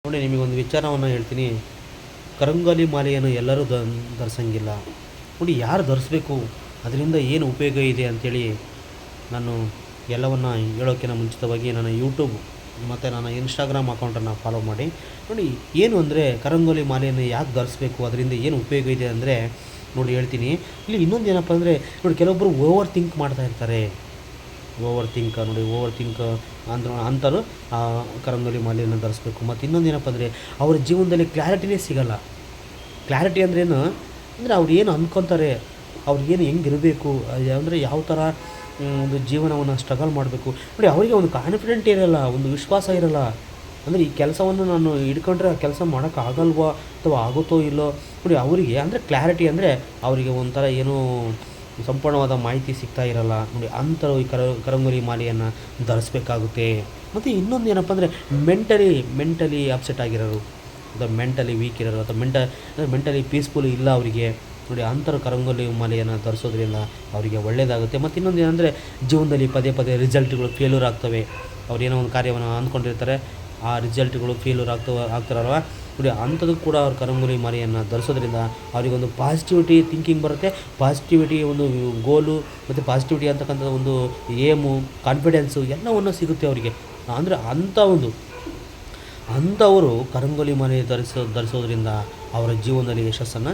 ನೋಡಿ ನಿಮಗೊಂದು ವಿಚಾರವನ್ನು ಹೇಳ್ತೀನಿ. ಕರಂಗೋಲಿ ಮಾಲೆಯನ್ನು ಎಲ್ಲರೂ ಧರಿಸಂಗಿಲ್ಲ. ನೋಡಿ ಯಾರು ಧರಿಸ್ಬೇಕು, ಅದರಿಂದ ಏನು ಉಪಯೋಗ ಇದೆ ಅಂಥೇಳಿ ನಾನು ಎಲ್ಲವನ್ನು ಹೇಳೋಕ್ಕಿಂತ ಮುಂಚಿತವಾಗಿ ನನ್ನ ಯೂಟ್ಯೂಬ್ ಮತ್ತು ನನ್ನ ಇನ್ಸ್ಟಾಗ್ರಾಮ್ ಅಕೌಂಟನ್ನು ಫಾಲೋ ಮಾಡಿ. ನೋಡಿ ಏನು ಅಂದರೆ ಕರಂಗೋಲಿ ಮಾಲೆಯನ್ನು ಯಾಕೆ ಧರಿಸ್ಬೇಕು, ಅದರಿಂದ ಏನು ಉಪಯೋಗ ಇದೆ ಅಂದರೆ ನೋಡಿ ಹೇಳ್ತೀನಿ. ಇಲ್ಲಿ ಇನ್ನೊಂದು ಏನಪ್ಪ ಅಂದರೆ ನೋಡಿ ಕೆಲವೊಬ್ಬರು ಓವರ್ ಥಿಂಕ್ ಮಾಡ್ತಾ ಇರ್ತಾರೆ. ಓವರ್ ಥಿಂಕ್ ಅಂಥವ್ರು ಕರಂಗೋಲಿ ಮಾಲೆಯನ್ನು ಧರಿಸ್ಬೇಕು. ಮತ್ತು ಇನ್ನೊಂದು ಏನಪ್ಪ ಅಂದರೆ ಅವ್ರ ಜೀವನದಲ್ಲಿ ಕ್ಲಾರಿಟಿನೇ ಸಿಗೋಲ್ಲ. ಕ್ಲಾರಿಟಿ ಅಂದ್ರೇನು ಅಂದರೆ ಅವ್ರು ಏನು ಅಂದ್ಕೊತಾರೆ, ಅವ್ರಿಗೇನು ಹೆಂಗಿರಬೇಕು ಅಂದರೆ ಯಾವ ಥರ ಒಂದು ಜೀವನವನ್ನು ಸ್ಟ್ರಗಲ್ ಮಾಡಬೇಕು. ನೋಡಿ ಅವರಿಗೆ ಒಂದು ಕಾನ್ಫಿಡೆಂಟ್ ಇರೋಲ್ಲ, ಒಂದು ವಿಶ್ವಾಸ ಇರೋಲ್ಲ. ಅಂದರೆ ಈ ಕೆಲಸವನ್ನು ನಾನು ಹಿಡ್ಕೊಂಡ್ರೆ ಆ ಕೆಲಸ ಮಾಡೋಕ್ಕಾಗಲ್ವೋ ಅಥವಾ ಆಗುತ್ತೋ ಇಲ್ಲೋ. ನೋಡಿ ಅವರಿಗೆ ಅಂದರೆ ಕ್ಲಾರಿಟಿ ಅಂದರೆ ಅವರಿಗೆ ಒಂಥರ ಏನೋ ಸಂಪೂರ್ಣವಾದ ಮಾಹಿತಿ ಸಿಗ್ತಾ ಇರೋಲ್ಲ. ನೋಡಿ ಅಂಥವ್ರು ಈ ಕರಂಗೋಲಿ ಮಾಲೆಯನ್ನು ಧರಿಸ್ಬೇಕಾಗುತ್ತೆ. ಮತ್ತು ಇನ್ನೊಂದು ಏನಪ್ಪ ಅಂದರೆ ಮೆಂಟಲಿ ಅಪ್ಸೆಟ್ ಆಗಿರೋರು ಅಥವಾ ಮೆಂಟಲಿ ವೀಕ್ ಇರೋರು ಅಥವಾ ಮೆಂಟಲಿ ಪೀಸ್ಫುಲ್ ಇಲ್ಲ ಅವರಿಗೆ. ನೋಡಿ ಅಂಥವ್ರು ಕರಂಗೋಲಿ ಮಾಲೆಯನ್ನು ಧರಿಸೋದ್ರಿಂದ ಅವರಿಗೆ ಒಳ್ಳೆಯದಾಗುತ್ತೆ. ಮತ್ತು ಇನ್ನೊಂದು ಏನಂದರೆ ಜೀವನದಲ್ಲಿ ಪದೇ ಪದೇ ರಿಸಲ್ಟ್ಗಳು ಫೇಲ್ಯೂರ್ ಆಗ್ತವೆ. ಅವ್ರು ಏನೋ ಒಂದು ಕಾರ್ಯವನ್ನು ಅಂದ್ಕೊಂಡಿರ್ತಾರೆ, ಆ ರಿಸಲ್ಟ್ಗಳು ಫೇಲ್ಯೂರ್ ಆಗ್ತಾರಲ್ವ. ನೋಡಿ ಅಂಥದ್ದು ಕೂಡ ಅವ್ರು ಕರಂಗೋಲಿ ಮಾಲೆಯನ್ನು ಧರಿಸೋದ್ರಿಂದ ಅವರಿಗೊಂದು ಪಾಸಿಟಿವಿಟಿ ಥಿಂಕಿಂಗ್ ಬರುತ್ತೆ. ಪಾಸಿಟಿವಿಟಿ ಒಂದು ಗೋಲು ಮತ್ತು ಪಾಸಿಟಿವಿಟಿ ಅಂತಕ್ಕಂಥ ಒಂದು ಏಮು, ಕಾನ್ಫಿಡೆನ್ಸು ಎಲ್ಲವನ್ನು ಸಿಗುತ್ತೆ ಅವರಿಗೆ. ಅಂದರೆ ಅಂಥವರು ಕರಂಗೋಲಿ ಮಾಲೆ ಧರಿಸೋದ್ರಿಂದ ಅವರ ಜೀವನದಲ್ಲಿ ಯಶಸ್ಸನ್ನು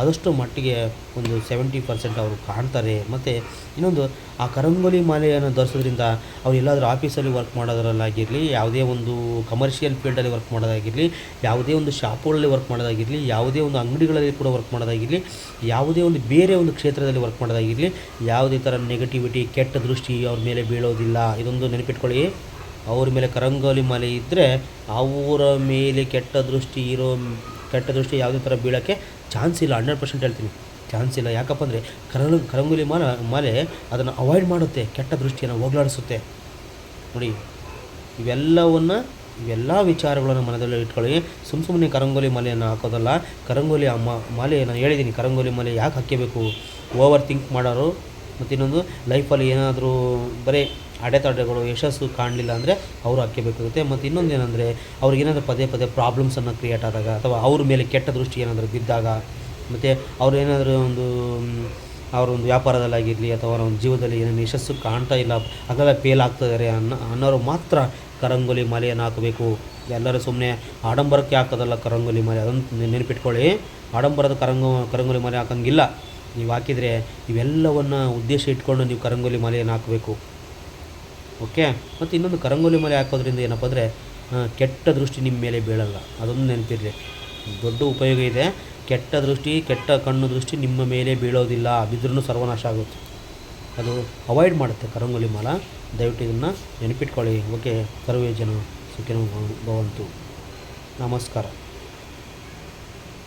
ಆದಷ್ಟು ಮಟ್ಟಿಗೆ ಒಂದು 70% ಅವರು ಕಾಣ್ತಾರೆ. ಮತ್ತು ಇನ್ನೊಂದು ಆ ಕರಂಗೋಲಿ ಮಾಲೆಯನ್ನು ಧರಿಸೋದ್ರಿಂದ ಅವ್ರು ಎಲ್ಲಾದರೂ ಆಫೀಸಲ್ಲಿ ವರ್ಕ್ ಮಾಡೋದ್ರಲ್ಲಾಗಿರಲಿ, ಯಾವುದೇ ಒಂದು ಕಮರ್ಷಿಯಲ್ ಫೀಲ್ಡಲ್ಲಿ ವರ್ಕ್ ಮಾಡೋದಾಗಿರಲಿ, ಯಾವುದೇ ಒಂದು ಶಾಪುಗಳಲ್ಲಿ ವರ್ಕ್ ಮಾಡೋದಾಗಿರಲಿ, ಯಾವುದೇ ಒಂದು ಅಂಗಡಿಗಳಲ್ಲಿ ಕೂಡ ವರ್ಕ್ ಮಾಡೋದಾಗಿರಲಿ, ಯಾವುದೇ ಒಂದು ಬೇರೆ ಒಂದು ಕ್ಷೇತ್ರದಲ್ಲಿ ವರ್ಕ್ ಮಾಡೋದಾಗಿರಲಿ, ಯಾವುದೇ ಥರ ನೆಗೆಟಿವಿಟಿ, ಕೆಟ್ಟ ದೃಷ್ಟಿ ಅವ್ರ ಮೇಲೆ ಬೀಳೋದಿಲ್ಲ. ಇದೊಂದು ನೆನಪಿಟ್ಕೊಳ್ಳಿ. ಅವ್ರ ಮೇಲೆ ಕರಂಗೋಲಿ ಮಾಲೆ ಇದ್ದರೆ ಅವರ ಮೇಲೆ ಕೆಟ್ಟ ದೃಷ್ಟಿ ಯಾವುದೇ ಥರ ಬೀಳೋಕ್ಕೆ ಚಾನ್ಸ್ ಇಲ್ಲ. 100% ಹೇಳ್ತೀನಿ, ಚಾನ್ಸ್ ಇಲ್ಲ. ಯಾಕಪ್ಪ ಅಂದರೆ ಕರಂಗೋಲಿ ಮಾಲೆ ಅದನ್ನು ಅವಾಯ್ಡ್ ಮಾಡುತ್ತೆ, ಕೆಟ್ಟ ದೃಷ್ಟಿಯನ್ನು ಹೋಗಲಾಡಿಸುತ್ತೆ. ನೋಡಿ ಇವೆಲ್ಲ ವಿಚಾರಗಳನ್ನು ಮನದಲ್ಲಿ ಇಟ್ಕೊಳ್ಳಿ. ಸುಮ್ಮನೆ ಕರಂಗೋಲಿ ಮಾಲೆಯನ್ನು ಹಾಕೋದಲ್ಲ. ಕರಂಗೋಲಿ ಮಾಲೆ ನಾನು ಹೇಳಿದ್ದೀನಿ, ಕರಂಗೋಲಿ ಮಾಲೆ ಯಾಕೆ ಹಾಕಬೇಕು, ಓವರ್ ಥಿಂಕ್ ಮಾಡೋರು. ಮತ್ತು ಇನ್ನೊಂದು ಲೈಫಲ್ಲಿ ಏನಾದರೂ ಬರೀ ಅಡೆತಡೆಗಳು ಯಶಸ್ಸು ಕಾಣಲಿಲ್ಲ ಅಂದರೆ ಅವರು ಹಾಕಬೇಕಾಗುತ್ತೆ. ಮತ್ತು ಇನ್ನೊಂದು ಏನಂದರೆ ಅವ್ರಿಗೇನಾದರೂ ಪದೇ ಪ್ರಾಬ್ಲಮ್ಸನ್ನು ಕ್ರಿಯೇಟ್ ಆದಾಗ ಅಥವಾ ಅವ್ರ ಮೇಲೆ ಕೆಟ್ಟ ದೃಷ್ಟಿ ಏನಾದರೂ ಬಿದ್ದಾಗ, ಮತ್ತು ಅವ್ರು ಏನಾದರೂ ಅವರೊಂದು ವ್ಯಾಪಾರದಲ್ಲಾಗಿರಲಿ ಅಥವಾ ಅವರ ಒಂದು ಜೀವನದಲ್ಲಿ ಏನೇನು ಯಶಸ್ಸು ಕಾಣ್ತಾ ಇಲ್ಲ, ಹಾಗೆಲ್ಲ ಫೇಲ್ ಆಗ್ತಿದ್ದಾರೆ ಅನ್ನೋರು ಮಾತ್ರ ಕರಂಗೋಲಿ ಮಾಲೆಯನ್ನು ಹಾಕಬೇಕು. ಎಲ್ಲರೂ ಸುಮ್ಮನೆ ಆಡಂಬರಕ್ಕೆ ಹಾಕೋದಲ್ಲ ಕರಂಗೋಲಿ ಮಾಲೆ, ಅದನ್ನು ನೆನಪಿಟ್ಕೊಳ್ಳಿ. ಆಡಂಬರದ ಕರಂಗೋಲಿ ಮಾಲೆ ಹಾಕೋಂಗಿಲ್ಲ. ನೀವು ಹಾಕಿದರೆ ಇವೆಲ್ಲವನ್ನು ಉದ್ದೇಶ ಇಟ್ಕೊಂಡು ನೀವು ಕರಂಗೋಲಿ ಮಾಲೆಯನ್ನು ಹಾಕಬೇಕು. ಓಕೆ. ಮತ್ತು ಇನ್ನೊಂದು ಕರಂಗೋಲಿ ಮಾಲೆ ಹಾಕೋದ್ರಿಂದ ಏನಪ್ಪ ಅಂದರೆ ಕೆಟ್ಟ ದೃಷ್ಟಿ ನಿಮ್ಮ ಮೇಲೆ ಬೀಳಲ್ಲ. ಅದೊಂದು ನೆನಪಿರಲಿ, ದೊಡ್ಡ ಉಪಯೋಗ ಇದೆ. ಕೆಟ್ಟ ಕಣ್ಣು ದೃಷ್ಟಿ ನಿಮ್ಮ ಮೇಲೆ ಬೀಳೋದಿಲ್ಲ, ಬಿದ್ರೂ ಸರ್ವನಾಶ ಆಗುತ್ತೆ. ಅದು ಅವಾಯ್ಡ್ ಮಾಡುತ್ತೆ ಕರಂಗೋಲಿ ಮಾಲೆ. ದಯವಿಟ್ಟು ಇದನ್ನು ನೆನಪಿಟ್ಕೊಳ್ಳಿ. ಓಕೆ. ಸರ್ವೇ ಜನ ಸುಖಿನೋ ಭವಂತು. ನಮಸ್ಕಾರ.